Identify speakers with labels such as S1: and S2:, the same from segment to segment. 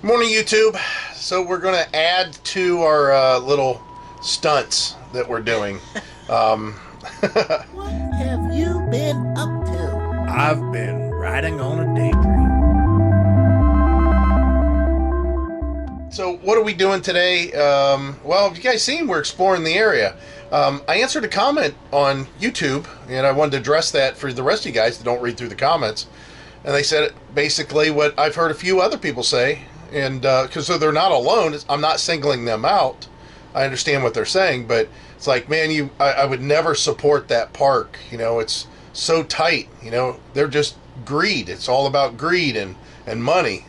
S1: Morning, YouTube. So we're going to add to our little stunts that we're doing.
S2: What have you been up to?
S3: I've been riding on a daydream.
S1: So what are we doing today? Well, if you guys seen, we're exploring the area. I answered a comment on YouTube, and I wanted to address that for the rest of you guys that don't read through the comments. And they said basically what I've heard a few other people say, and because so they're not alone, I'm not singling them out. I understand what they're saying, but it's like, man, I would never support that park. You know, it's so tight. You know, they're just greed. It's all about greed and money,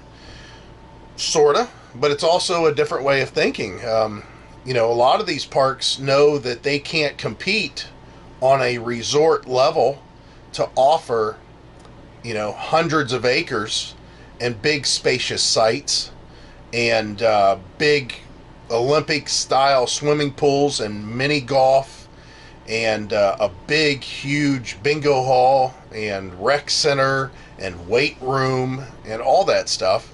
S1: sorta. But it's also a different way of thinking. You know, a lot of these parks know that they can't compete on a resort level to offer, you know, hundreds of acres and big spacious sites and big Olympic style swimming pools and mini golf and a big huge bingo hall and rec center and weight room and all that stuff.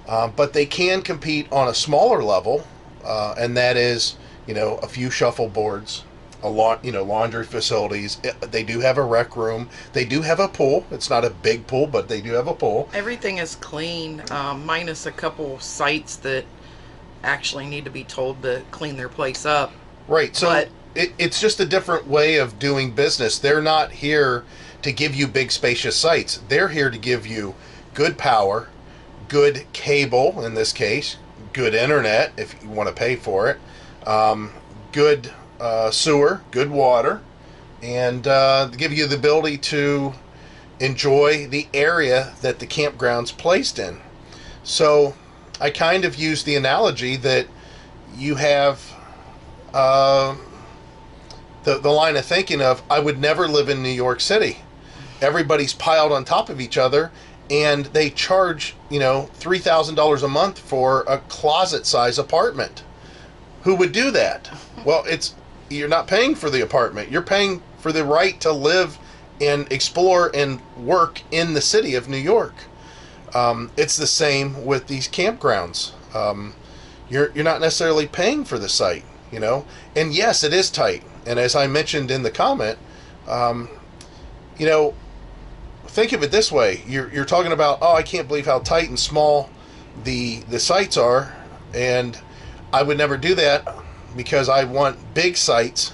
S1: But they can compete on a smaller level, and that is, you know, a few shuffleboards, laundry facilities. They do have a rec room. They do have a pool. It's not a big pool, but they do have a pool.
S4: Everything is clean, minus a couple sites that actually need to be told to clean their place up.
S1: Right. So it's just a different way of doing business. They're not here to give you big spacious sites. They're here to give you good power, good cable in this case, good internet if you want to pay for it, good sewer, good water, and give you the ability to enjoy the area that the campground's placed in. So I kind of use the analogy that you have the line of thinking of, I would never live in New York City. Everybody's piled on top of each other, and they charge, you know, $3,000 a month for a closet-size apartment. Who would do that? Well, you're not paying for the apartment. You're paying for the right to live and explore and work in the city of New York. It's the same with these campgrounds. You're not necessarily paying for the site, you know. And yes, it is tight. And as I mentioned in the comment, you know, think of it this way. You're talking about, oh, I can't believe how tight and small the sites are, and I would never do that because I want big sites.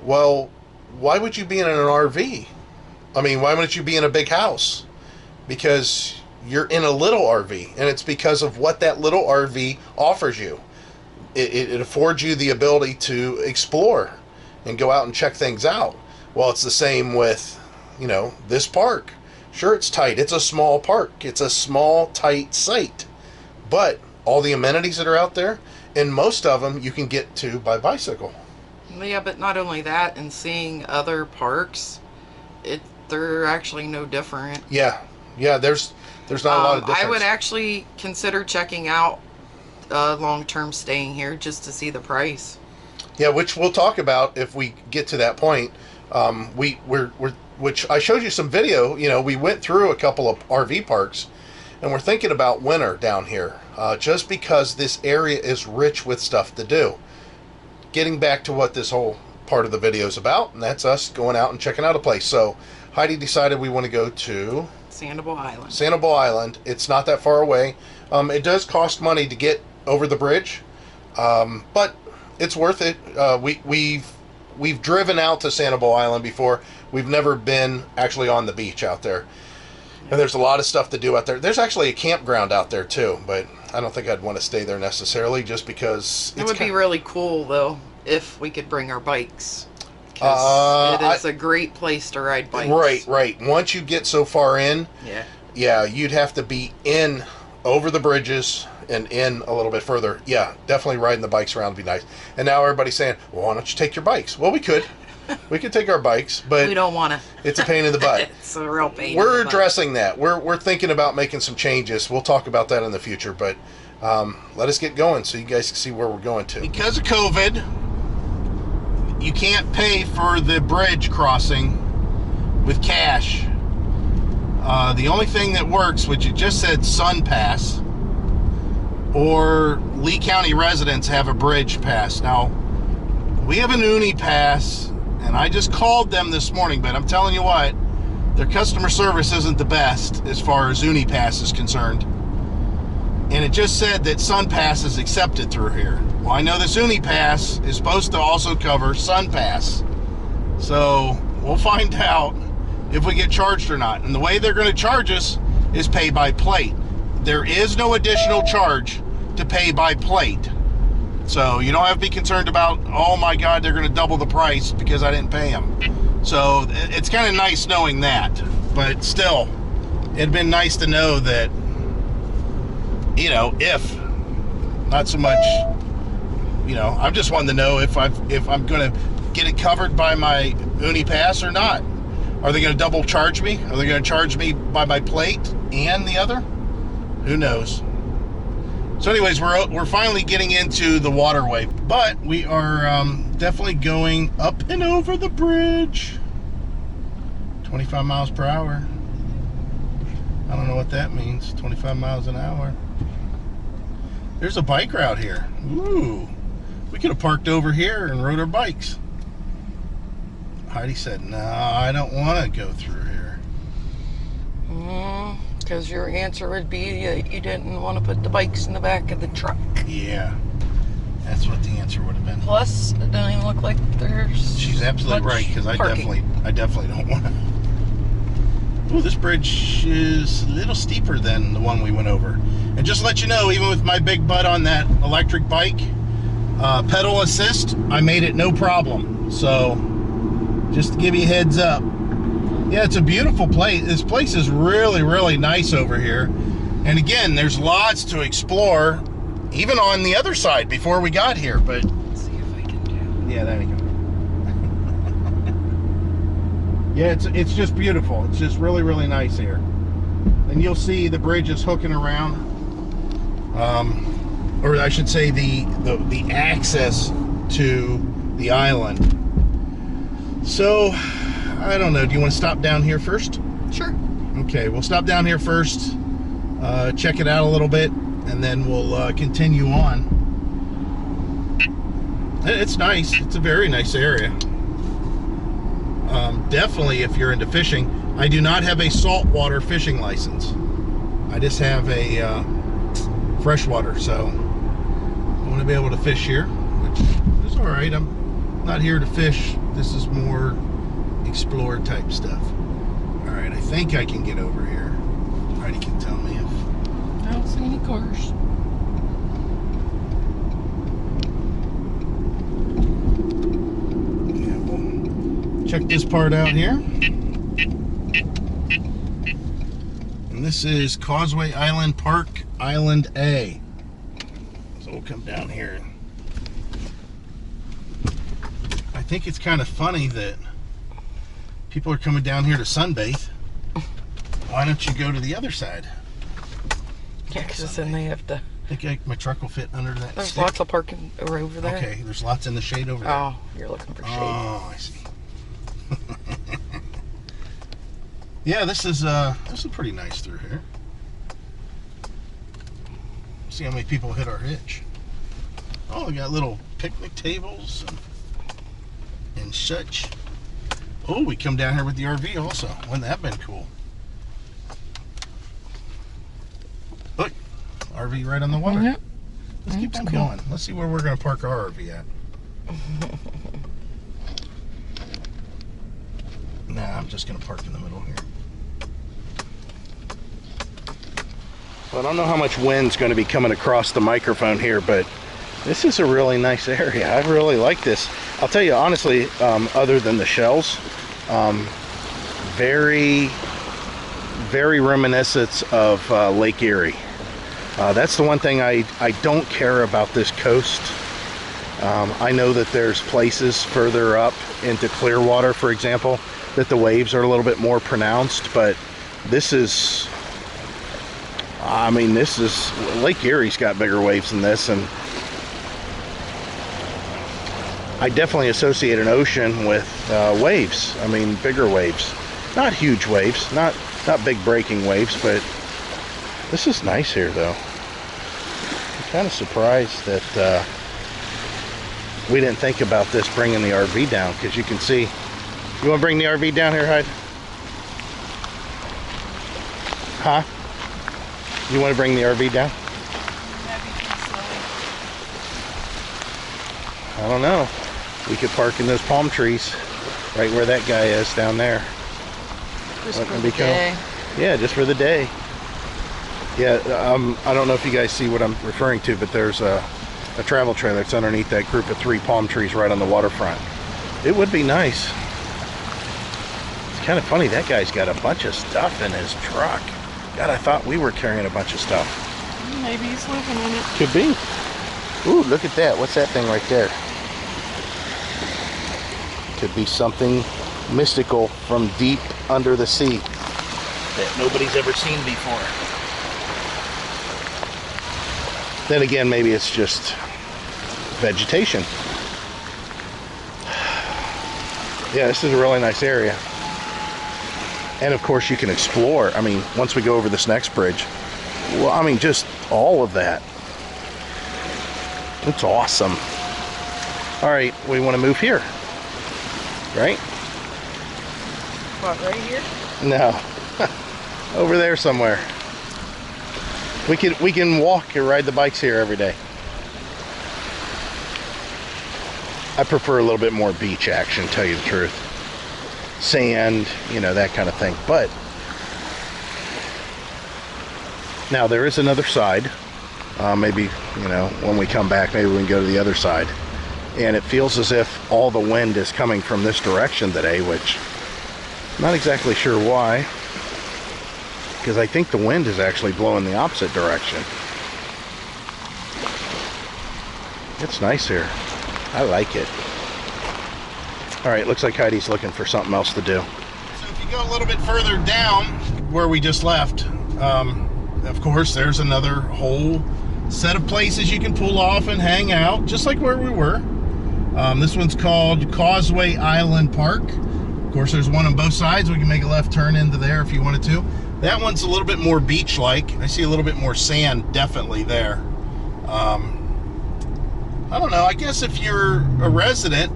S1: Well, why would you be in an RV? I mean, why wouldn't you be in a big house? Because you're in a little RV, and it's because of what that little RV offers you. It affords you the ability to explore and go out and check things out. Well, it's the same with, you know, this park. Sure, it's tight. It's a small park. It's a small, tight site. But all the amenities that are out there, and most of them you can get to by bicycle.
S4: Yeah, but not only that, and seeing other parks, they're actually no different.
S1: Yeah, there's not a lot of difference.
S4: I would actually consider checking out long-term staying here just to see the price.
S1: Yeah, which we'll talk about if we get to that point. Which I showed you some video. You know, we went through a couple of RV parks, and we're thinking about winter down here, just because this area is rich with stuff to do. Getting back to what this whole part of the video is about, and that's us going out and checking out a place. So Heidi decided we want to go to
S4: Sanibel Island.
S1: Sanibel Island. It's not that far away. It does cost money to get over the bridge, but it's worth it. We've driven out to Sanibel Island before. We've never been actually on the beach out there. And there's a lot of stuff to do out there. There's actually a campground out there too, but I don't think I'd want to stay there necessarily just because
S4: it would be really cool though if we could bring our bikes. Because it is a great place to ride bikes.
S1: Right. Once you get so far in, yeah, you'd have to be in over the bridges and in a little bit further. Yeah, definitely riding the bikes around would be nice. And now everybody's saying, well, why don't you take your bikes? Well, we could. We could take our bikes, but
S4: we don't want to.
S1: It's a pain in the butt.
S4: It's a real pain.
S1: We're addressing that. We're thinking about making some changes. We'll talk about that in the future, but let us get going so you guys can see where we're going to. Because of COVID, you can't pay for the bridge crossing with cash. The only thing that works, which it just said Sun Pass, or Lee County residents have a bridge pass. Now, we have an uni pass, and I just called them this morning, but I'm telling you what, their customer service isn't the best as far as uni pass is concerned. And it just said that Sun Pass is accepted through here. Well, I know this uni pass is supposed to also cover Sun Pass. So we'll find out if we get charged or not. And the way they're going to charge us is pay by plate. There is no additional charge to pay by plate. So you don't have to be concerned about, oh my God, they're going to double the price because I didn't pay them. So it's kind of nice knowing that. But still, it'd been nice to know that, you know, if, not so much, you know, I'm just wanting to know if I'm going to get it covered by my uni pass or not. Are they going to double charge me? Are they going to charge me by my plate and the other? Who knows? So anyways, we're finally getting into the waterway, but we are definitely going up and over the bridge. 25 miles per hour. I don't know what that means. 25 miles an hour. There's a bike route here. Ooh. We could have parked over here and rode our bikes. Heidi said, no, I don't want to go through here.
S4: Because your answer would be you didn't want to put the bikes in the back of the truck.
S1: Yeah, that's what the answer would have been.
S4: Plus, it doesn't even look like there's.
S1: She's absolutely right, because I definitely don't want to. Oh, this bridge is a little steeper than the one we went over. And just to let you know, even with my big butt on that electric bike, pedal assist, I made it no problem. So, just to give you a heads up. Yeah, it's a beautiful place. This place is really, really nice over here. And again, there's lots to explore, even on the other side before we got here. But
S4: Let's see if I can do.
S1: yeah, there you go. Yeah, it's just beautiful. It's just really, really nice here. And you'll see the bridge is hooking around, or I should say the access to the island. So, I don't know. Do you want to stop down here first?
S4: Sure.
S1: Okay, we'll stop down here first, check it out a little bit, and then we'll continue on. It's nice. It's a very nice area. Definitely, if you're into fishing. I do not have a saltwater fishing license. I just have a freshwater, so I want to be able to fish here, which is all right. I'm not here to fish. This is more explore type stuff. All right, I think I can get over here. Heidi can tell me if
S4: I don't see any cars.
S1: yeah, we'll check this part out here. And this is Causeway Island Park, Island A. So we'll come down here. I think it's kind of funny that people are coming down here to sunbathe. Why don't you go to the other side?
S4: Yeah, because then they have to.
S1: I think my truck will fit under that
S4: There's
S1: stick.
S4: lots of parking over there.
S1: Okay, there's lots in the shade over there.
S4: Oh, you're looking for shade.
S1: Oh, I see. Yeah, this is pretty nice through here. See how many people hit our hitch. Oh, we got little picnic tables and such. Oh, we come down here with the RV also. Wouldn't that have been cool? Look, RV right on the water.
S4: Yep.
S1: Let's keep on going. Let's see where we're going to park our RV at. Nah, I'm just going to park in the middle here. Well, I don't know how much wind's going to be coming across the microphone here, but this is a really nice area. I really like this. I'll tell you honestly, other than the shells, very, very reminiscent of Lake Erie. That's the one thing I don't care about this coast. I know that there's places further up into Clearwater, for example, that the waves are a little bit more pronounced, but this is, I mean, this is, Lake Erie's got bigger waves than this, and I definitely associate an ocean with waves. I mean, bigger waves. Not huge waves, not big breaking waves, but this is nice here, though. kind of surprised that we didn't think about this bringing the RV down, because you can see. You want to bring the RV down here, Hyde? Huh? You want to bring the RV down? I don't know. We could park in those palm trees right where that guy is down there.
S4: Just for the day.
S1: Yeah, just for the day. Yeah, I don't know if you guys see what I'm referring to, but there's a travel trailer that's underneath that group of 3 palm trees right on the waterfront. It would be nice. It's kind of funny, that guy's got a bunch of stuff in his truck. God, I thought we were carrying a bunch of stuff.
S4: Maybe he's living in it.
S1: Could be. Ooh, look at that. What's that thing right there? Could be something mystical from deep under the sea that nobody's ever seen before. Then again, maybe it's just vegetation. Yeah, this is a really nice area. And of course you can explore. I mean, once we go over this next bridge, well, I mean, just all of that. It's awesome. All right, we want to move here, right?
S4: What, right here?
S1: No, over there somewhere. We can walk or ride the bikes here every day. I prefer a little bit more beach action, tell you the truth. Sand, you know, that kind of thing. But now there is another side. Maybe, you know, when we come back, maybe we can go to the other side. And it feels as if all the wind is coming from this direction today, which I'm not exactly sure why, because I think the wind is actually blowing the opposite direction. It's nice here. I like it. All right, looks like Heidi's looking for something else to do. So if you go a little bit further down where we just left, of course, there's another whole set of places you can pull off and hang out, just like where we were. This one's called Causeway Island Park. Of course, there's one on both sides. We can make a left turn into there if you wanted to. That one's a little bit more beach-like. I see a little bit more sand definitely there. I don't know. I guess if you're a resident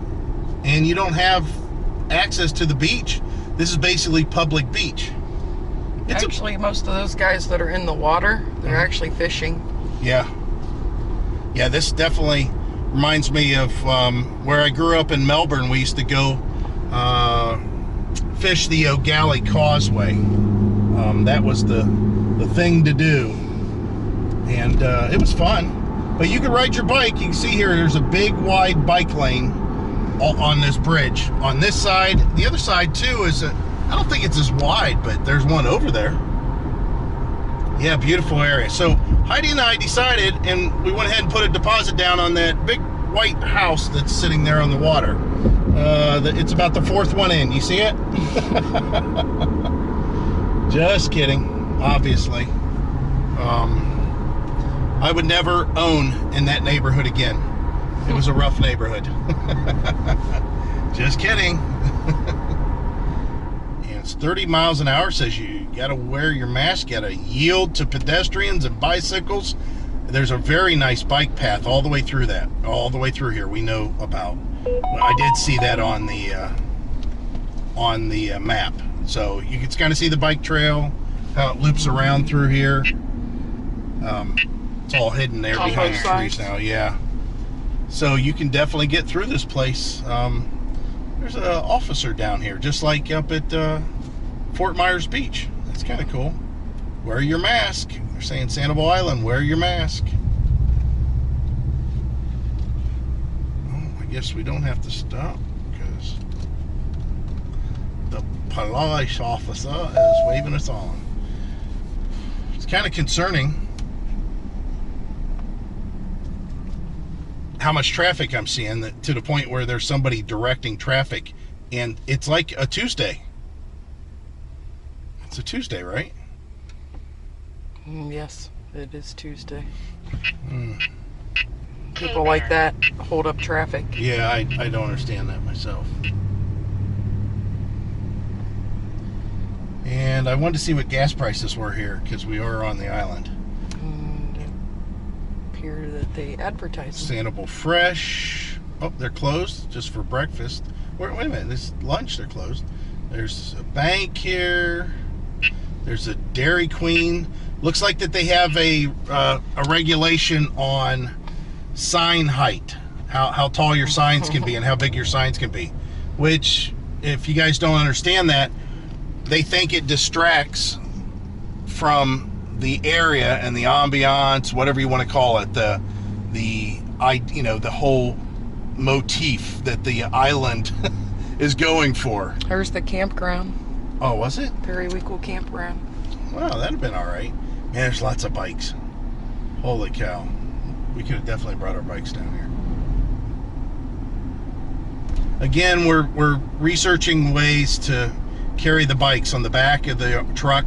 S1: and you don't have access to the beach, this is basically public beach. It's
S4: actually, most of those guys that are in the water, they're actually fishing.
S1: Yeah. Yeah, this definitely reminds me of where I grew up in Melbourne. We used to go fish the O'Galley Causeway. That was the thing to do. And it was fun. But you can ride your bike. You can see here, there's a big wide bike lane on this bridge. On this side, the other side too is, I don't think it's as wide, but there's one over there. Yeah, beautiful area. So Heidi and I decided, and we went ahead and put a deposit down on that big white house that's sitting there on the water. It's about the 4th one in. You see it? Just kidding, obviously. I would never own in that neighborhood again. It was a rough neighborhood. Just kidding. And it's 30 miles an hour, says you gotta wear your mask, gotta yield to pedestrians and bicycles. There's a very nice bike path all the way through that, all the way through here. We know about. I did see that on the map. So you can kind of see the bike trail, how it loops around through here. It's all hidden there behind the trees now, yeah. So you can definitely get through this place. There's an officer down here, just like up at Fort Myers Beach. That's kind of cool. Wear your mask. They're saying Sanibel Island, wear your mask. Oh, I guess we don't have to stop because the police officer is waving us on. It's kind of concerning how much traffic I'm seeing, to the point where there's somebody directing traffic, and it's like a Tuesday. It's a Tuesday, right?
S4: Yes, it is Tuesday. People like that hold up traffic.
S1: Yeah, I don't understand that myself. And I wanted to see what gas prices were here, because we are on the island.
S4: here that they advertise.
S1: Sanibel Fresh. Oh, they're closed just for breakfast. Wait a minute, this lunch they're closed. There's a bank here. There's a Dairy Queen. Looks like that they have a regulation on sign height, how tall your signs can be and how big your signs can be. Which, if you guys don't understand that, they think it distracts from the area and the ambiance, whatever you want to call it, the whole motif that the island is going for.
S4: There's the campground.
S1: Oh, was it?
S4: Periwinkle campground.
S1: Wow, that'd have been all right. Man, there's lots of bikes. Holy cow. We could have definitely brought our bikes down here. Again, we're researching ways to carry the bikes on the back of the truck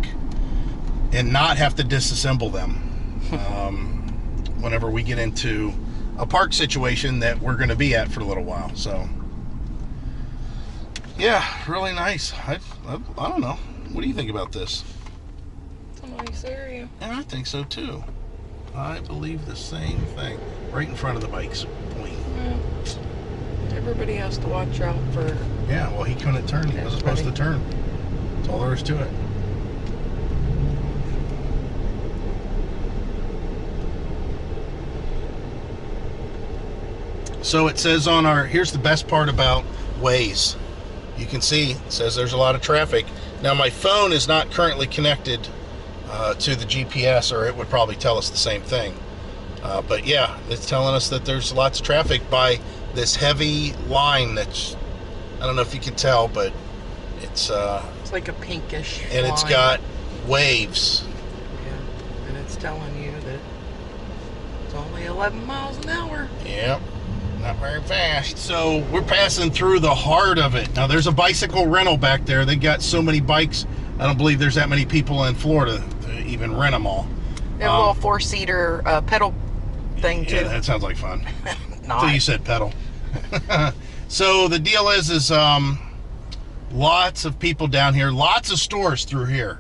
S1: and not have to disassemble them whenever we get into a park situation that we're going to be at for a little while. So, yeah, really nice. I don't know. What do you think about this?
S4: It's a nice area.
S1: Yeah, I think so too. I believe the same thing. Right in front of the bike's point.
S4: Yeah. Everybody has to watch out for...
S1: Yeah, well, he couldn't turn. He wasn't supposed to turn. That's all there is to it. So it says on our... Here's the best part about Waze. You can see, it says there's a lot of traffic. Now, my phone is not currently connected to the GPS, or it would probably tell us the same thing. But yeah, it's telling us that there's lots of traffic by this heavy line that's, I don't know if you can tell, but it's
S4: like a pinkish
S1: and
S4: line.
S1: It's got waves.
S4: Yeah, and it's telling you that it's only 11 miles an hour.
S1: Yep, not very fast. So we're passing through the heart of it. Now there's a bicycle rental back there. They got so many bikes, I don't believe there's that many people in Florida to even rent them all.
S4: They have a little four-seater pedal thing too.
S1: Yeah, that sounds like fun.
S4: Not.
S1: Until you said pedal. So the deal is lots of people down here, lots of stores through here.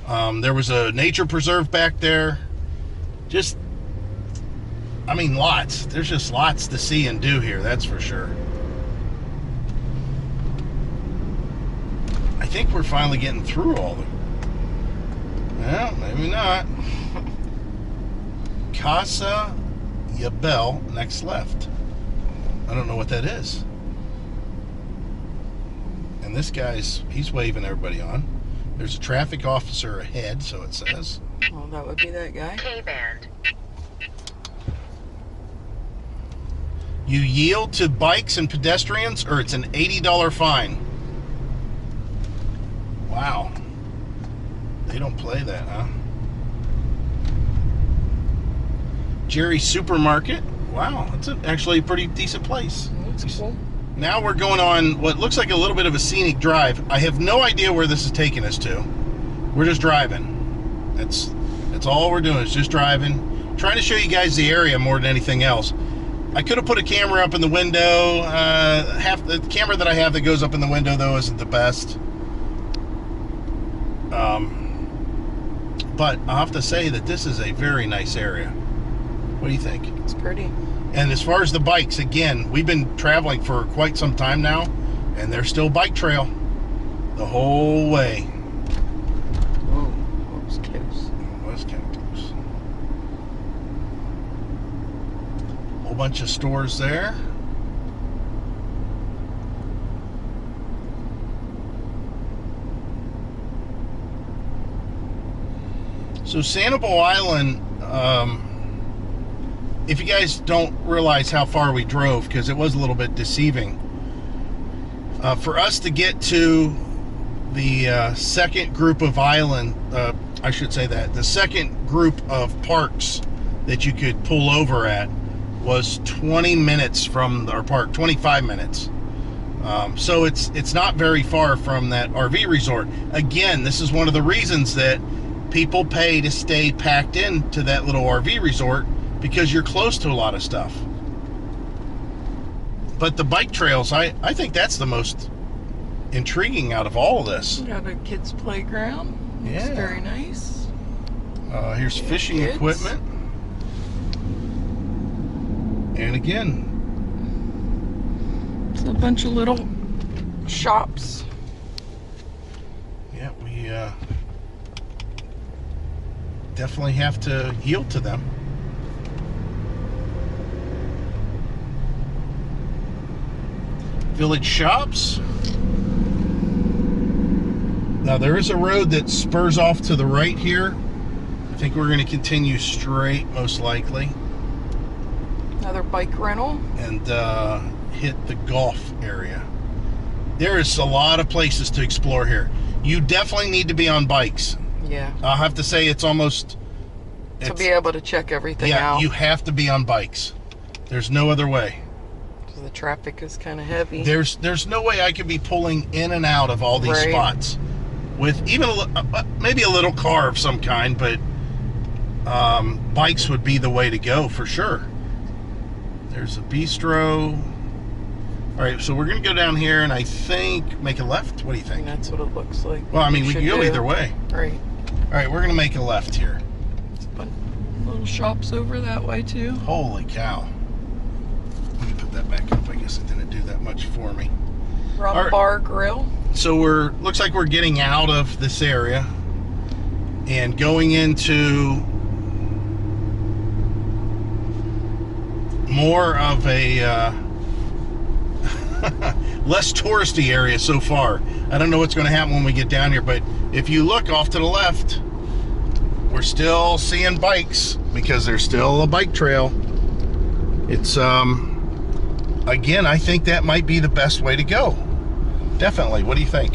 S1: There was a nature preserve back there. Just, I mean, lots. There's just lots to see and do here, that's for sure. I think we're finally getting through all the... Well, maybe not. Casa Yabel, next left. I don't know what that is. And this guy's, he's waving everybody on. There's a traffic officer ahead, so it says.
S4: Well, that would be that guy.
S5: K-band.
S1: You yield to bikes and pedestrians, or it's an $80 fine. Wow. They don't play that, huh? Jerry's Supermarket. Wow, that's actually a pretty decent place.
S4: That's cool.
S1: Now we're going on what looks like a little bit of a scenic drive. I have no idea where this is taking us to. We're just driving. That's all we're doing is just driving. Trying to show you guys the area more than anything else. I could have put a camera up in the window. The camera that I have that goes up in the window, though, isn't the best. But I'll have to say that this is a very nice area. What do you think?
S4: It's pretty.
S1: And as far as the bikes, again, we've been traveling for quite some time now, and there's still bike trail the whole way.
S4: Oh, that was close.
S1: It was kind of close. Whole bunch of stores there. So Sanibel Island, if you guys don't realize how far we drove, because it was a little bit deceiving, for us to get to the second group of I should say that, the second group of parks that you could pull over at was 20 minutes from our park, 25 minutes. So it's not very far from that RV resort. Again, this is one of the reasons that people pay to stay packed into that little RV resort, because you're close to a lot of stuff. But the bike trails, I think that's the most intriguing out of all of this.
S4: We got a kids' playground.
S1: Yeah.
S4: It's very nice.
S1: Here's fishing
S4: Kids.
S1: equipment.
S5: And again,
S4: It's a bunch of little shops.
S5: yeah, we definitely have to yield to them. Village shops. Now there is a road that spurs off to the right here. I think we're going to continue straight, most likely,
S4: Another bike rental.
S5: and hit the golf area. There is a lot of places to explore here. You definitely need to be on bikes.
S4: Yeah.
S5: I'll have to say it's almost...
S4: To be able to check everything
S5: yeah,
S4: out.
S5: you have to be on bikes. There's no other way.
S4: The traffic is kind of heavy.
S5: There's no way I could be pulling in and out of all these
S4: Right.
S5: spots with even maybe a little car of some kind, but bikes would be the way to go for sure. There's a bistro. All right, so we're gonna go down here and I think make a left. What do you think?
S4: And that's what it looks like.
S5: Well, I mean, we
S4: should
S5: can go
S4: do.
S5: either way.
S4: Right.
S5: All right, we're gonna make a left here.
S4: Little shops over that way too.
S5: Holy cow. Let me put that back up. I guess it didn't do that much for me.
S4: Rum
S5: All right.
S4: Bar Grill.
S5: So looks like we're getting out of this area and going into more of a less touristy area so far. I don't know what's going to happen when we get down here, but if you look off to the left, we're still seeing bikes because there's still a bike trail. It's again, I think that might be the best way to go. Definitely. What do you think?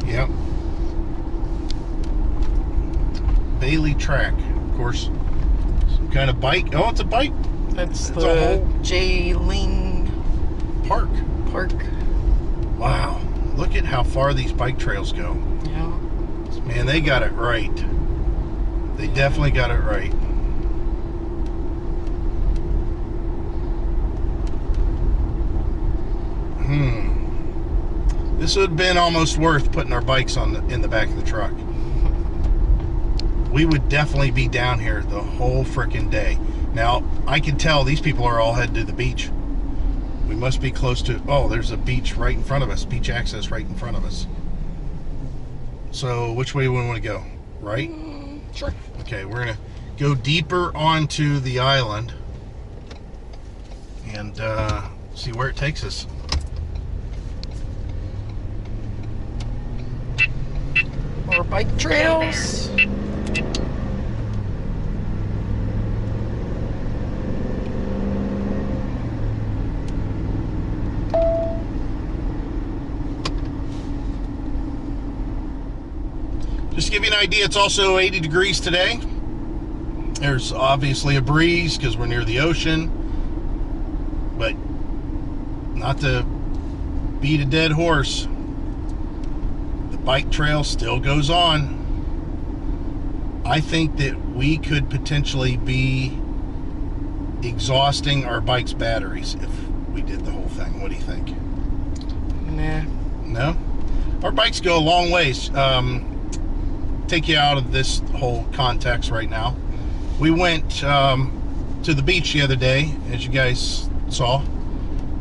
S5: Yep. Bailey Track, of course. Some kind of bike. Oh, it's a bike
S4: That's
S5: It's
S4: the
S5: a whole-
S4: J-Ling
S5: park.
S4: Park.
S5: Wow. Look at how far these bike trails go.
S4: Yeah.
S5: Man, they got it right. They definitely got it right. This would have been almost worth putting our bikes in the back of the truck. We would definitely be down here the whole frickin' day. Now, I can tell these people are all headed to the beach. We must be close to... Oh, there's a beach right in front of us. Beach access right in front of us. So, which way do we want to go? Right?
S4: Sure.
S5: Okay, we're going to go deeper onto the island and see where it takes us.
S4: More bike trails.
S5: Just to give you an idea, it's also 80 degrees today. There's obviously a breeze because we're near the ocean, but not to beat a dead horse. The bike trail still goes on. I think that we could potentially be exhausting our bike's batteries if we did the whole thing. What do you think?
S4: Nah.
S5: No? Our bikes go a long ways. Take you out of this whole context right now. We went to the beach the other day, as you guys saw,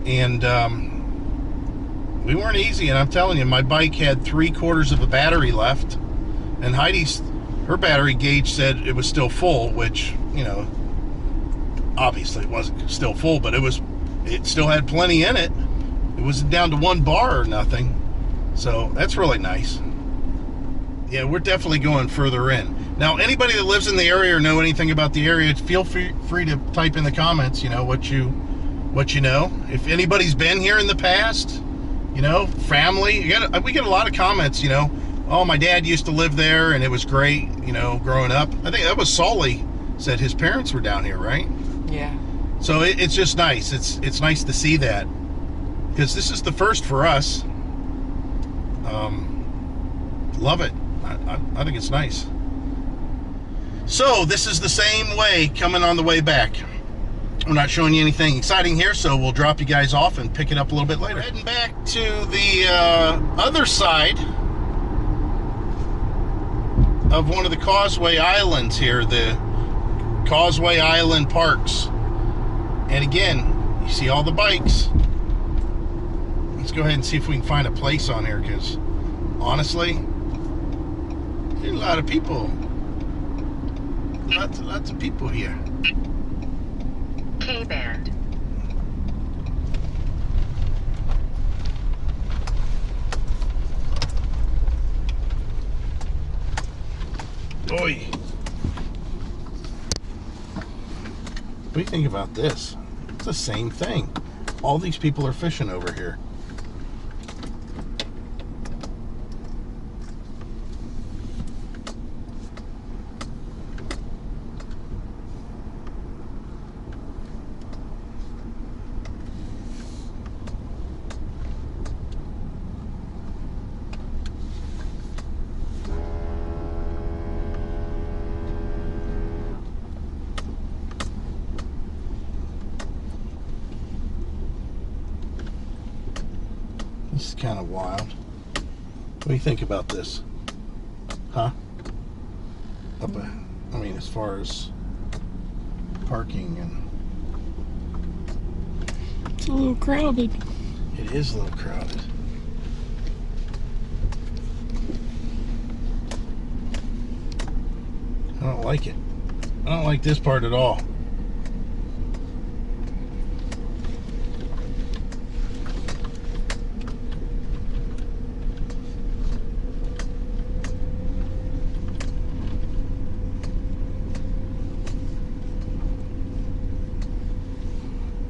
S5: and we weren't easy. And I'm telling you, my bike had 3/4 of a battery left, and Heidi's, her battery gauge said it was still full, which, you know, obviously it wasn't still full, but it still had plenty in it. It wasn't down to 1 bar or nothing, so that's really nice. Yeah, we're definitely going further in. Now, anybody that lives in the area or know anything about the area, feel free to type in the comments, you know, what you know. If anybody's been here in the past, you know, family, we get a lot of comments, you know. Oh, my dad used to live there and it was great, you know, growing up. I think that was Sully said his parents were down here, right?
S4: Yeah.
S5: So it's just nice. It's nice to see that, because this is the first for us. Love it. I think it's nice. So this is the same way coming on the way back. We're not showing you anything exciting here, so we'll drop you guys off and pick it up a little bit later. We're heading back to the other side of one of the Causeway Islands here, the Causeway Island parks. And again, you see all the bikes. Let's go ahead and see if we can find a place on here, because honestly, there's a lot of people. Lots of people here.
S6: K-band.
S5: Oi. What do you think about this? It's the same thing. All these people are fishing over here. This is kind of wild. What do you think about this? Huh? I mean, as far as parking and...
S4: It's a little crowded.
S5: It is a little crowded. I don't like it. I don't like this part at all.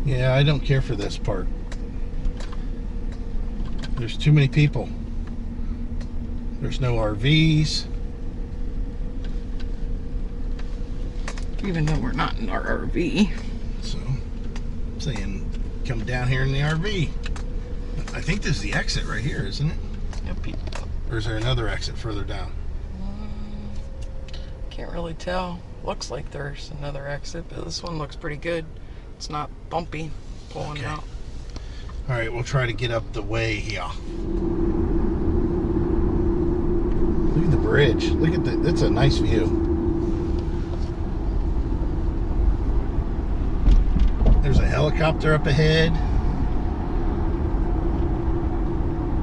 S5: Yeah, I don't care for this part. There's too many people. There's no RVs.
S4: Even though we're not in our RV.
S5: So, I'm saying come down here in the RV. I think this is the exit right here, isn't it?
S4: Yep.
S5: Or is there another exit further down?
S4: Can't really tell. Looks like there's another exit, but this one looks pretty good. It's not bumpy pulling out.
S5: All right, we'll try to get up the way here. Look at the bridge. Look at that. That's a nice view. There's a helicopter up ahead.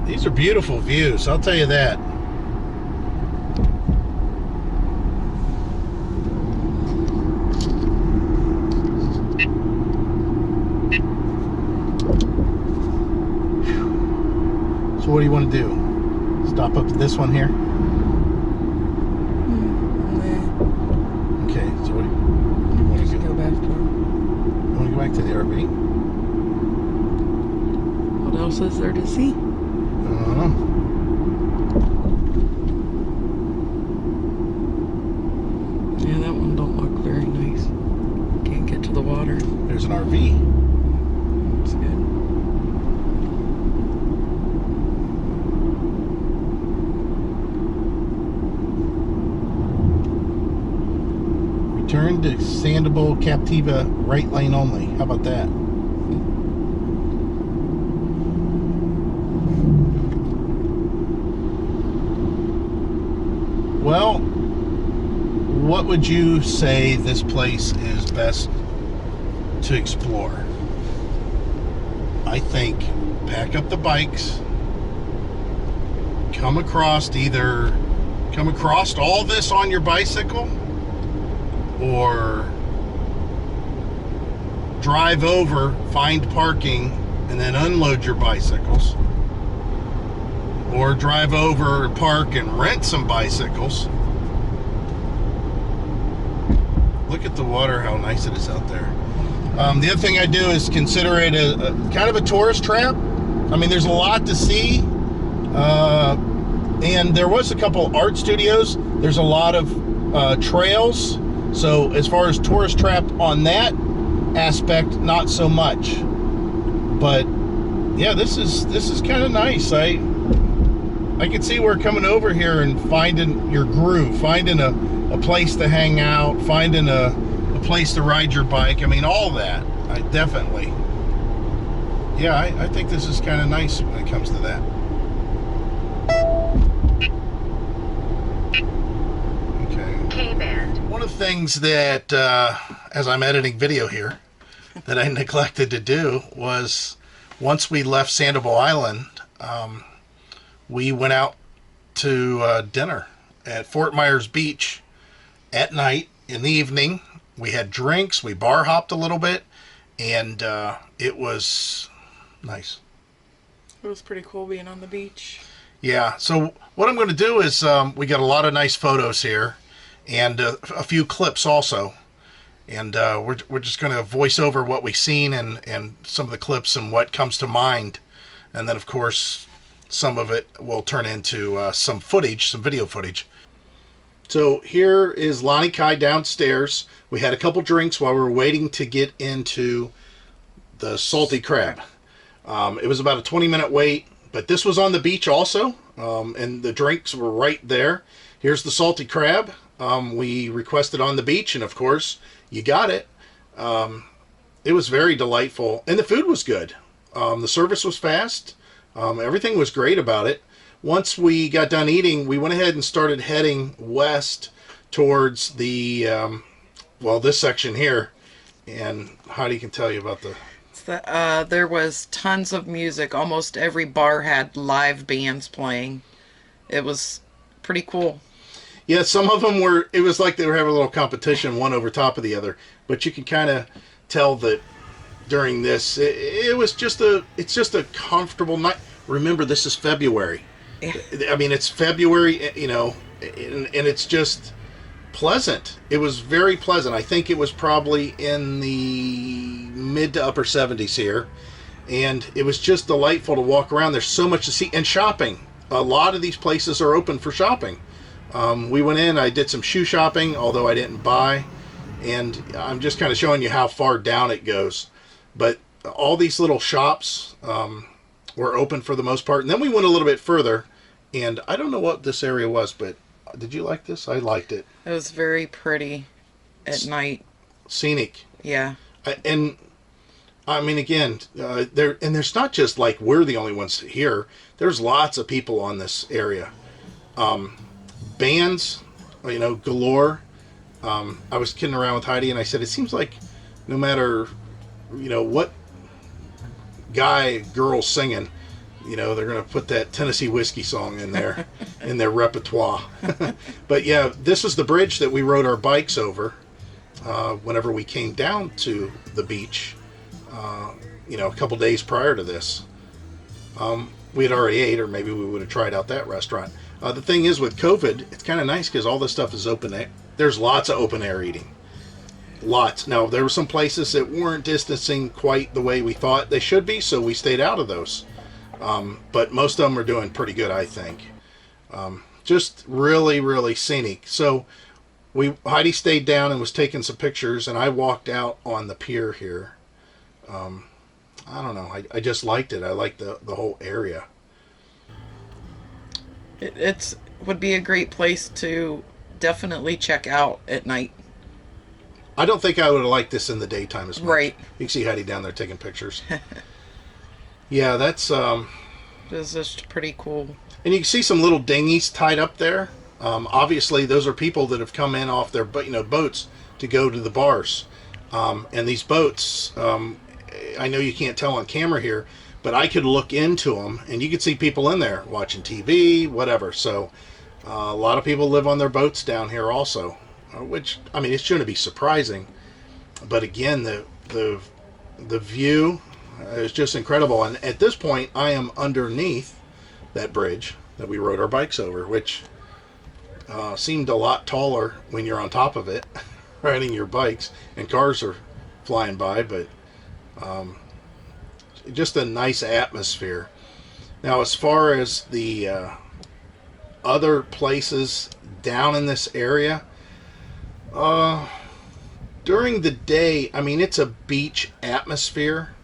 S5: These are beautiful views, I'll tell you that. So what do you want to do? Stop up at this one here? Okay, so what do you want to do?
S4: Go back to
S5: You want to go back to the RV?
S4: What else is there to see?
S5: I don't know.
S4: Yeah, that one don't look very nice. Can't get to the water.
S5: There's an RV.
S4: It's good.
S5: Return to Sanibel Captiva, right lane only. How about that? Well, what would you say this place is best to explore? I think pack up the bikes, come across all this on your bicycle, or drive over, find parking, and then unload your bicycles, or drive over, park, and rent some bicycles. Look at the water, how nice it is out there. The other thing I do is consider it a kind of a tourist trap. I mean, there's a lot to see, and there was a couple art studios. There's a lot of trails. So as far as tourist trap on that aspect, not so much. But yeah, this is kind of nice. I can see we're coming over here and finding your groove, finding a place to hang out, finding a place to ride your bike. I mean, all that. I definitely. Yeah, I think this is kind of nice when it comes to that. Okay.
S6: K-band.
S5: One of the things that, as I'm editing video here, that I neglected to do was once we left Sanibel Island, we went out to dinner at Fort Myers Beach at night in the evening. We had drinks, we bar hopped a little bit, and it was nice.
S6: It was pretty cool being on the beach.
S5: Yeah, so what I'm going to do is we got a lot of nice photos here and a few clips also. And we're just going to voice over what we've seen and some of the clips and what comes to mind. And then, of course, some of it will turn into some footage, some video footage. So here is Lanikai downstairs. We had a couple drinks while we were waiting to get into the salty crab. It was about a 20-minute wait, but this was on the beach also, and the drinks were right there. Here's the salty crab. We requested on the beach, and of course, you got it. It was very delightful, and the food was good. The service was fast. Everything was great about it. Once we got done eating, we went ahead and started heading west towards the, this section here. And Heidi can tell you about the...
S4: There was tons of music. Almost every bar had live bands playing. It was pretty cool.
S5: Yeah, some of them were, it was like they were having a little competition, one over top of the other. But you can kind of tell that during this, it's just a comfortable night. Remember, this is February.
S4: Yeah.
S5: I mean, it's February, and it's just pleasant. It was very pleasant. I think it was probably in the mid to upper 70s here. And it was just delightful to walk around. There's so much to see. And shopping. A lot of these places are open for shopping. We went in, I did some shoe shopping, although I didn't buy. And I'm just kind of showing you how far down it goes. But all these little shops were open for the most part. And then we went a little bit further. And I don't know what this area was, but did you like this? I liked it.
S4: It was very pretty at night.
S5: Scenic.
S4: Yeah.
S5: And I mean, again, there's not just like we're the only ones here. There's lots of people on this area. Bands, galore. I was kidding around with Heidi, and I said, it seems like no matter, what guy, girl singing, they're going to put that Tennessee whiskey song in there, in their repertoire. But yeah, this is the bridge that we rode our bikes over whenever we came down to the beach, a couple days prior to this. We had already ate, or maybe we would have tried out that restaurant. The thing is, with COVID, it's kind of nice because all this stuff is open air. There's lots of open air eating. Lots. Now, there were some places that weren't distancing quite the way we thought they should be, so we stayed out of those. But most of them are doing pretty good, I think. Just really, really scenic. So Heidi stayed down and was taking some pictures, and I walked out on the pier here. I don't know. I just liked it. I liked the whole area.
S4: It would be a great place to definitely check out at night.
S5: I don't think I would have liked this in the daytime as much.
S4: Right.
S5: You can see Heidi down there taking pictures. Yeah, that's...
S4: It was just pretty cool.
S5: And you can see some little dinghies tied up there. Obviously, those are people that have come in off their boats to go to the bars. And these boats, I know you can't tell on camera here, but I could look into them, and you could see people in there watching TV, whatever. So a lot of people live on their boats down here also, which, I mean, it shouldn't be surprising. But again, the view is just incredible. And at this point, I am underneath that bridge that we rode our bikes over, which seemed a lot taller when you're on top of it, riding your bikes, and cars are flying by, but just a nice atmosphere. Now, as far as the other places down in this area, during the day, I mean, it's a beach atmosphere,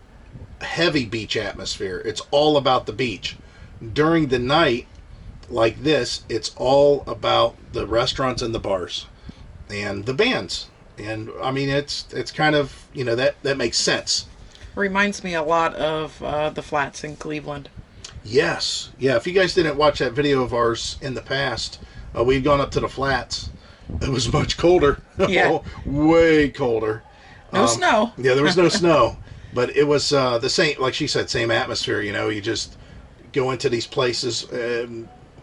S5: heavy beach atmosphere. It's all about the beach. During the night, like this, it's all about the restaurants and the bars and the bands. And I mean, it's kind of, that makes sense.
S4: Reminds me a lot of the flats in Cleveland.
S5: Yes. Yeah, if you guys didn't watch that video of ours in the past, we'd gone up to the flats. It was much colder.
S4: Yeah.
S5: Way colder.
S4: No snow.
S5: Yeah, there was no snow, but it was the same, like she said, same atmosphere. You know, you just go into these places.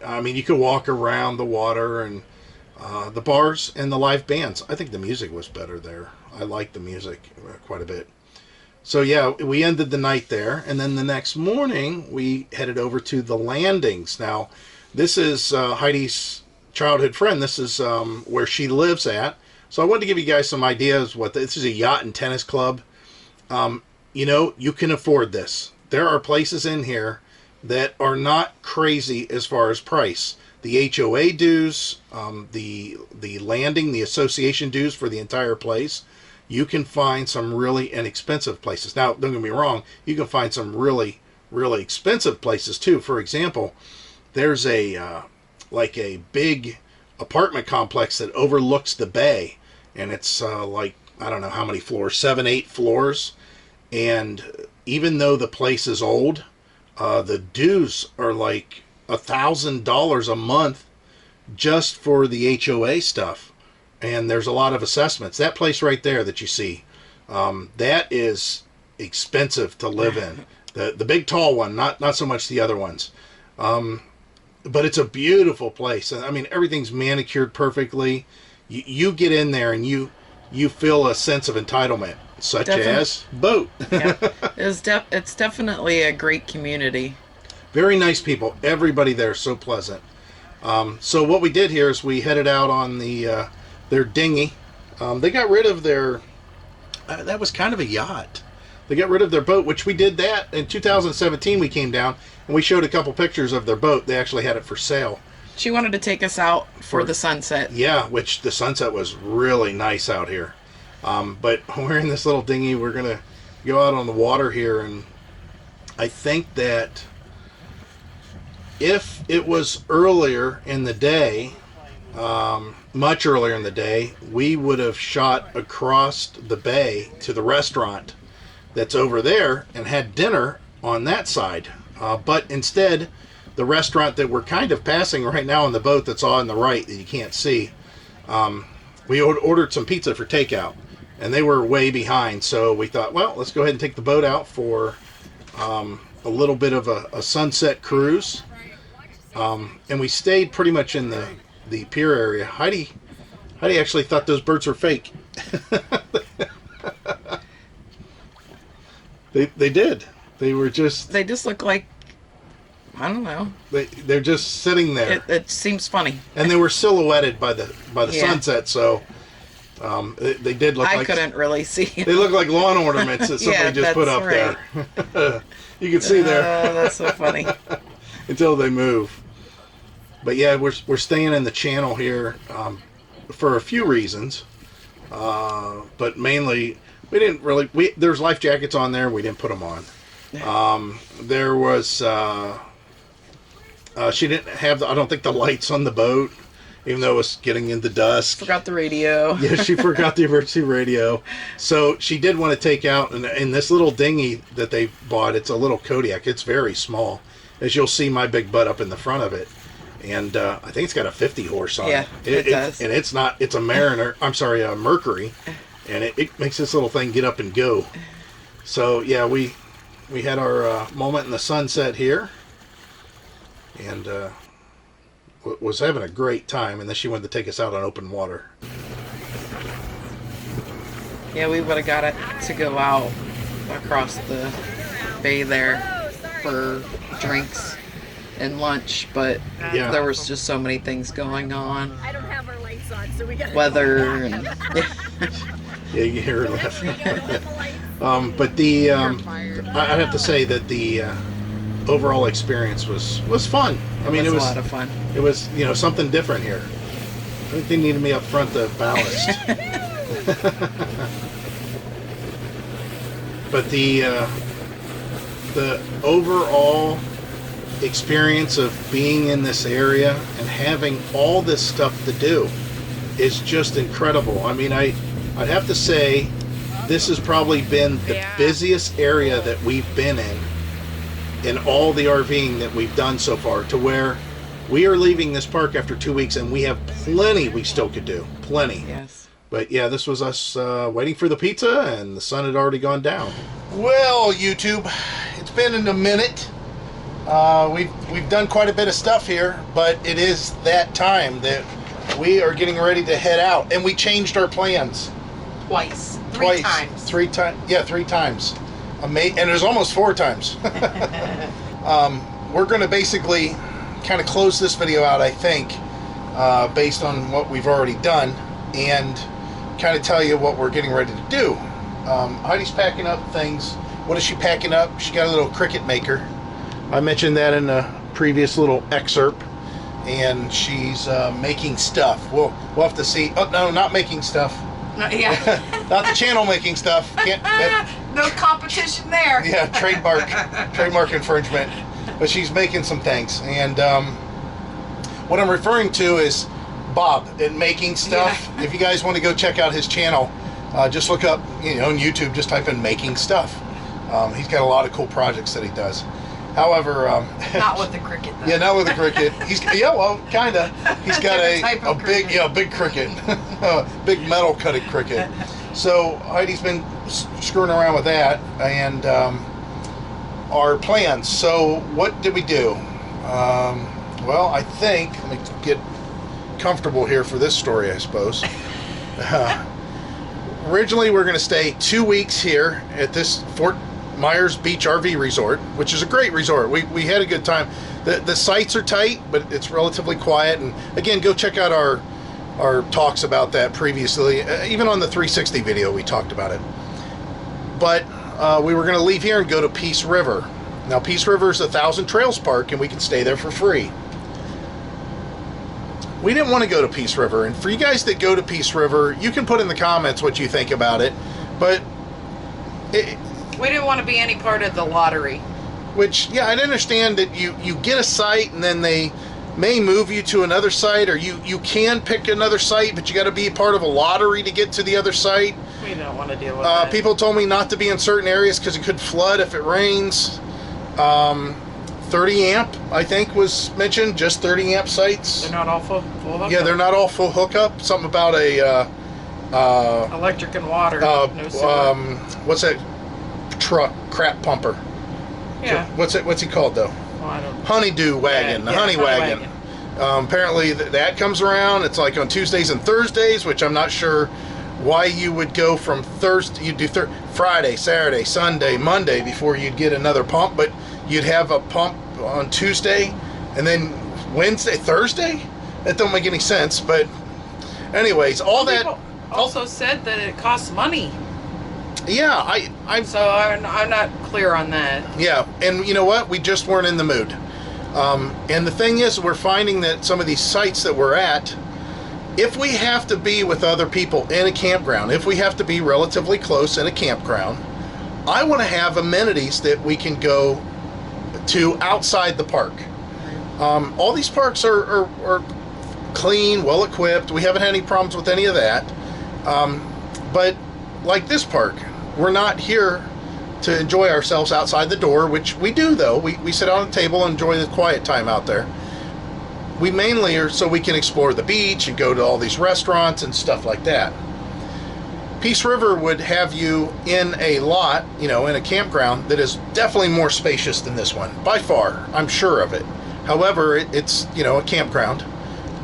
S5: I mean, you could walk around the water and the bars and the live bands. I think the music was better there. I liked the music quite a bit. So yeah, we ended the night there, and then the next morning we headed over to the landings. Now, this is Heidi's childhood friend. This is where she lives at. So I wanted to give you guys some ideas. This is a yacht and tennis club. You know, you can afford this. There are places in here that are not crazy as far as price. The HOA dues, the landing, the association dues for the entire place. You can find some really inexpensive places. Now, don't get me wrong, you can find some really, really expensive places too. For example, there's a big apartment complex that overlooks the bay, and it's like, I don't know how many floors, 7, 8 floors. And even though the place is old, the dues are like $1,000 a month just for the HOA stuff. And there's a lot of assessments. That place right there that you see, that is expensive to live in. The big tall one, not so much the other ones. But it's a beautiful place. I mean, everything's manicured perfectly. You get in there and you feel a sense of entitlement, such as boat.
S4: Yeah. It's definitely a great community.
S5: Very nice people. Everybody there is so pleasant. So what we did here is we headed out on their dinghy. They got rid of their... that was kind of a yacht. They got rid of their boat, which we did that in 2017. We came down and we showed a couple pictures of their boat. They actually had it for sale.
S4: She wanted to take us out for the sunset.
S5: Yeah, which the sunset was really nice out here. But we're in this little dinghy. We're going to go out on the water here, and I think that if it was earlier in the day, much earlier in the day, we would have shot across the bay to the restaurant that's over there and had dinner on that side. But instead, the restaurant that we're kind of passing right now on the boat that's on the right that you can't see, we ordered some pizza for takeout, and they were way behind. So we thought, well, let's go ahead and take the boat out for a little bit of a sunset cruise. And we stayed pretty much in the pier area. Heidi actually thought those birds were fake. They did. They just look like,
S4: I don't know.
S5: They're just sitting there.
S4: It seems funny.
S5: And they were silhouetted by the
S4: Yeah.
S5: sunset, so they did look like...
S4: I couldn't really see them.
S5: They look like lawn ornaments that somebody
S4: Yeah,
S5: just put up
S4: that's
S5: there. You can see there.
S4: That's so funny.
S5: Until they move. But yeah, we're staying in the channel here for a few reasons. But mainly, we didn't really... There's life jackets on there. We didn't put them on. There was... she didn't have, I don't think, the lights on the boat, even though it was getting into dusk.
S4: Forgot the radio.
S5: Yeah, she forgot the emergency radio. So she did want to take out, in this little dinghy that they bought, it's a little Kodiak. It's very small. As you'll see, my big butt up in the front of it. And I think it's got a 50 horse on
S4: it. Yeah, it does.
S5: And it's a Mariner, a Mercury. And it makes this little thing get up and go. So yeah, we had our moment in the sunset here. And was having a great time, and then she wanted to take us out on open water.
S4: Yeah, we would have got it to go out across the bay there for drinks and lunch, but
S5: Yeah.
S4: there was just so many things going on.
S7: I don't have our lights on, so we got
S4: Weather and
S5: Yeah, you hear her laughing. But I'd have to say that the overall experience was fun. I mean, it was
S4: a lot of fun.
S5: It was, something different here. I think they needed me up front to ballast. But the overall experience of being in this area and having all this stuff to do is just incredible. I mean, I'd have to say this has probably been the busiest area that we've been in all the RVing that we've done so far, to where we are leaving this park after 2 weeks and we have plenty we still could do. Plenty.
S4: Yes.
S5: But yeah, this was us waiting for the pizza, and the sun had already gone down.
S1: Well, YouTube, it's been in a minute. We've done quite a bit of stuff here, but it is that time that we are getting ready to head out, and we changed our plans.
S4: Three times.
S1: Three times. Yeah, 3 times. And it was almost 4 times. We're going to basically kind of close this video out, I think, based on what we've already done, and kind of tell you what we're getting ready to do. Heidi's packing up things. What is she packing up? She got a little Cricut maker. I mentioned that in a previous little excerpt. And she's making stuff. We'll have to see. Oh, no, not making stuff.
S4: Yeah.
S1: Not the channel making stuff.
S4: No competition there.
S1: Yeah, trademark infringement. But she's making some things. And what I'm referring to is Bob at Making Stuff. Yeah. If you guys want to go check out his channel, just look up, on YouTube, just type in Making Stuff. He's got a lot of cool projects that he does. However,
S4: not with the Cricut though.
S1: Yeah, not with the Cricut. Kinda. He's got a big Cricut, big metal cutting Cricut. So Heidi's been screwing around with that, and our plans. So what did we do? Well, I think, let me get comfortable here for this story, I suppose. Originally, we're going to stay 2 weeks here at this Fort Myers Beach RV Resort, which is a great resort. We had a good time. The sites are tight, but it's relatively quiet. And again, go check out our talks about that previously. Even on the 360 video, we talked about it. But we were going to leave here and go to Peace River. Now, Peace River is a 1,000 Trails park, and we can stay there for free. We didn't want to go to Peace River, and for you guys that go to Peace River, you can put in the comments what you think about it. But
S4: we didn't want to be any part of the lottery.
S1: Which, yeah, I'd understand that you get a site and then they may move you to another site, or you can pick another site, but you got to be part of a lottery to get to the other site.
S4: We don't want to deal with that.
S1: People told me not to be in certain areas because it could flood if it rains. 30 amp, I think, was mentioned, just 30 amp sites.
S4: They're not all full hookup?
S1: Yeah, they're not all full hookup. Something about a...
S4: electric and water. No sewer.
S1: What's that truck? Crap pumper.
S4: Yeah.
S1: What's he called, though?
S4: Well, I don't know.
S1: Honeydew wagon. The honey wagon. Apparently that comes around. It's like on Tuesdays and Thursdays, which I'm not sure why you would go from Thursday. You'd do Friday, Saturday, Sunday, Monday before you'd get another pump, but you'd have a pump on Tuesday and then Wednesday, Thursday? That don't make any sense. But anyways, all that
S4: also said that it costs money.
S1: Yeah,
S4: I'm not clear on that.
S1: Yeah, and you know what? We just weren't in the mood. And the thing is, we're finding that some of these sites that we're at, if we have to be with other people in a campground, if we have to be relatively close in a campground, I want to have amenities that we can go to outside the park. All these parks are clean, well equipped. We haven't had any problems with any of that. But like this park, we're not here to enjoy ourselves outside the door, which we do though. We sit on a table and enjoy the quiet time out there. We mainly are so we can explore the beach and go to all these restaurants and stuff like that. Peace River would have you in a lot, in a campground that is definitely more spacious than this one, by far. I'm sure of it. However, it's, a campground,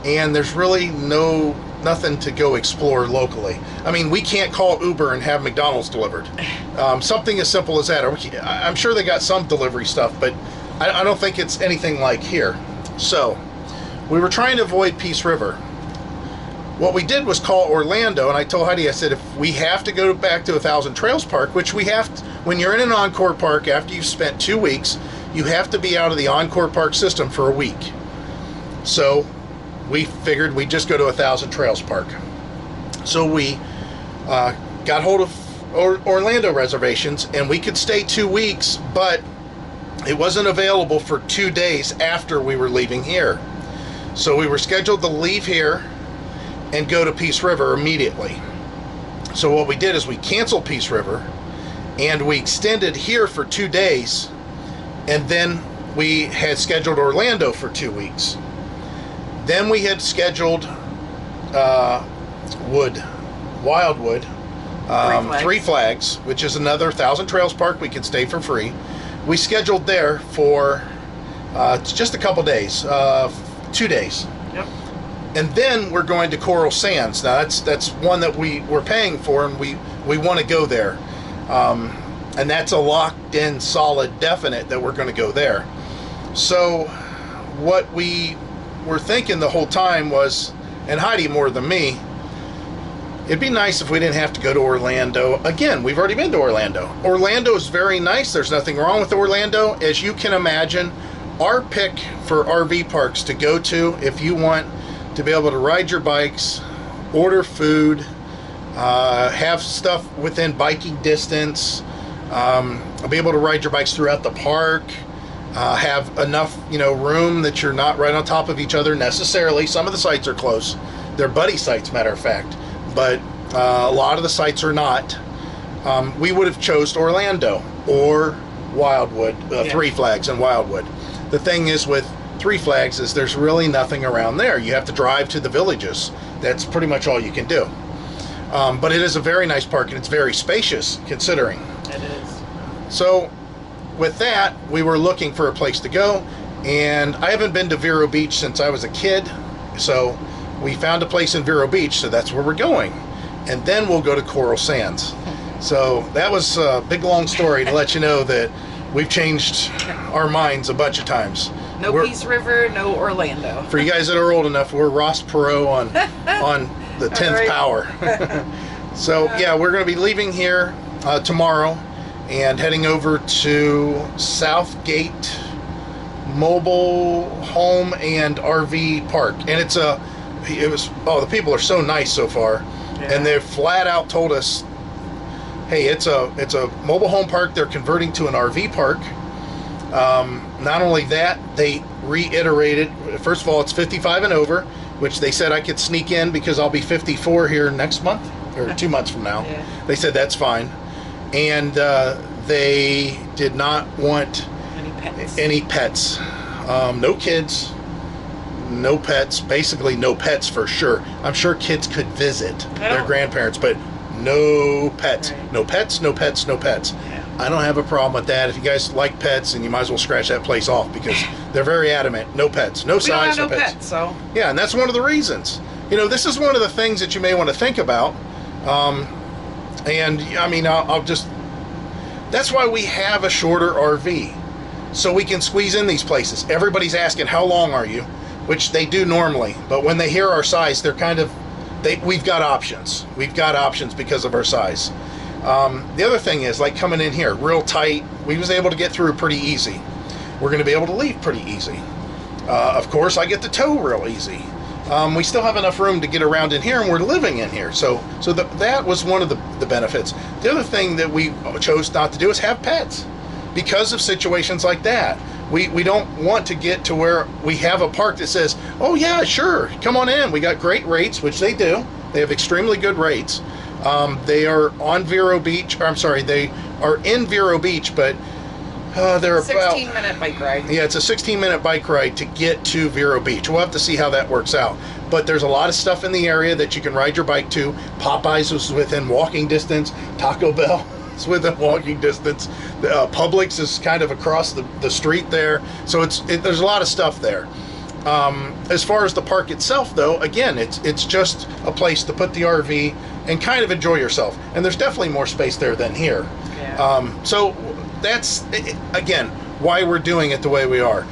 S1: and there's really nothing to go explore locally. I mean, we can't call Uber and have McDonald's delivered. Something as simple as that. I'm sure they got some delivery stuff, but I don't think it's anything like here. So, we were trying to avoid Peace River. What we did was call Orlando, and I told Heidi, I said, if we have to go back to 1,000 Trails Park, which we have to, when you're in an Encore Park after you've spent 2 weeks, you have to be out of the Encore Park system for a week. So we figured we'd just go to 1,000 Trails Park. So we got hold of Orlando reservations, and we could stay 2 weeks, but it wasn't available for 2 days after we were leaving here. So we were scheduled to leave here and go to Peace River immediately. So what we did is we canceled Peace River and we extended here for 2 days, and then we had scheduled Orlando for 2 weeks. Then we had scheduled Wildwood,
S4: Flags.
S1: Three Flags, which is another Thousand Trails park. We can stay for free. We scheduled there for just a couple days, 2 days.
S4: Yep.
S1: And then we're going to Coral Sands. Now that's one that we're paying for, and we want to go there. And that's a locked in, solid, definite that we're going to go there. So what we were thinking the whole time was, and Heidi more than me, it'd be nice if we didn't have to go to Orlando. Again, we've already been to Orlando. Orlando is very nice. There's nothing wrong with Orlando. As you can imagine, our pick for RV parks to go to, if you want to be able to ride your bikes, order food, have stuff within biking distance, be able to ride your bikes throughout the park, have enough, room that you're not right on top of each other necessarily. Some of the sites are close. They're buddy sites, matter of fact. But a lot of the sites are not. We would have chose Orlando or Wildwood, Three Flags and Wildwood. The thing is with Three Flags is there's really nothing around there. You have to drive to the villages. That's pretty much all you can do. But it is a very nice park, and it's very spacious considering.
S4: It is.
S1: So with that, we were looking for a place to go, and I haven't been to Vero Beach since I was a kid. So we found a place in Vero Beach, so that's where we're going. And then we'll go to Coral Sands. So that was a big, long story to let you know that we've changed our minds a bunch of times.
S4: No Peace River, no Orlando.
S1: For you guys that are old enough, we're Ross Perot on the 10th
S4: Right.
S1: Power. So yeah, we're going to be leaving here tomorrow and heading over to Southgate Mobile Home and RV Park. And the people are so nice so far.
S4: Yeah.
S1: And they've flat out told us, hey, it's a mobile home park. They're converting to an RV park. Not only that, they reiterated, first of all, it's 55 and over, which they said I could sneak in because I'll be 54 here next month, or 2 months from now.
S4: Yeah.
S1: They said that's fine. And they did not want any pets. No kids, no pets, basically no pets for sure. I'm sure kids could visit their grandparents, but no pets.
S4: Right.
S1: No pets, no pets, no pets.
S4: Yeah.
S1: I don't have a problem with that. If you guys like pets, and you might as well scratch that place off because they're very adamant. No pets, no
S4: We don't
S1: size,
S4: have
S1: no
S4: no
S1: pets.
S4: pets, so.
S1: Yeah, and that's one of the reasons. This is one of the things that you may want to think about. And I mean, I'll just, that's why we have a shorter RV. So we can squeeze in these places. Everybody's asking, how long are you? Which they do normally. But when they hear our size, they're kind of, we've got options. We've got options because of our size. The other thing is, like coming in here, real tight, we was able to get through pretty easy. We're going to be able to leave pretty easy. Of course, I get to tow real easy. We still have enough room to get around in here, and we're living in here. So that was one of the benefits. The other thing that we chose not to do is have pets because of situations like that. We don't want to get to where we have a park that says, oh yeah, sure, come on in. We got great rates, which they do. They have extremely good rates. They are on Vero Beach. They are in Vero Beach, but they're about
S4: 16-minute bike ride.
S1: Yeah, it's a 16-minute bike ride to get to Vero Beach. We'll have to see how that works out. But there's a lot of stuff in the area that you can ride your bike to. Popeyes is within walking distance. Taco Bell is within walking distance. Publix is kind of across the street there. So there's a lot of stuff there. As far as the park itself, though, again, it's just a place to put the RV and kind of enjoy yourself. And there's definitely more space there than here.
S4: Yeah.
S1: So that's, again, why we're doing it the way we are.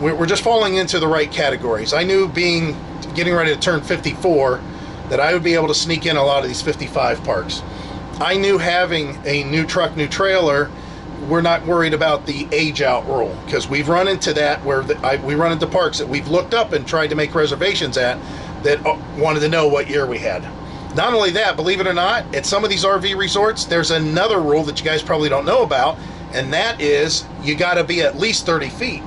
S1: We're just falling into the right categories. I knew getting ready to turn 54 that I would be able to sneak in a lot of these 55 parks. I knew having a new truck, new trailer, we're not worried about the age out rule, because we've run into that where we run into parks that we've looked up and tried to make reservations at that wanted to know what year we had. Not only that, believe it or not, at some of these RV resorts, there's another rule that you guys probably don't know about, and that is you got to be at least 30 feet.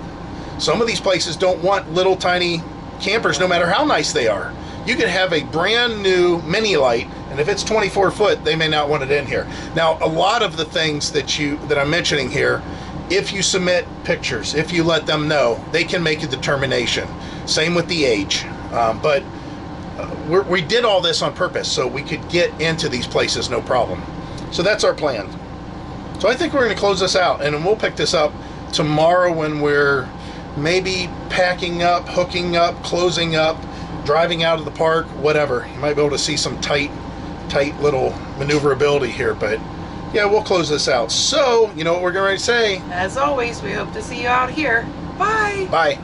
S1: Some of these places don't want little tiny campers, no matter how nice they are. You could have a brand new mini light, and if it's 24 foot, they may not want it in here. Now, a lot of the things that I'm mentioning here, if you submit pictures, if you let them know, they can make a determination. Same with the age. But we did all this on purpose so we could get into these places no problem. So that's our plan. So I think we're going to close this out, and then we'll pick this up tomorrow when we're maybe packing up, hooking up, closing up, driving out of the park, whatever. You might be able to see some tight little maneuverability here, but yeah, we'll close this out. So, you know what we're going to say?
S4: As always, we hope to see you out here. Bye.
S1: Bye.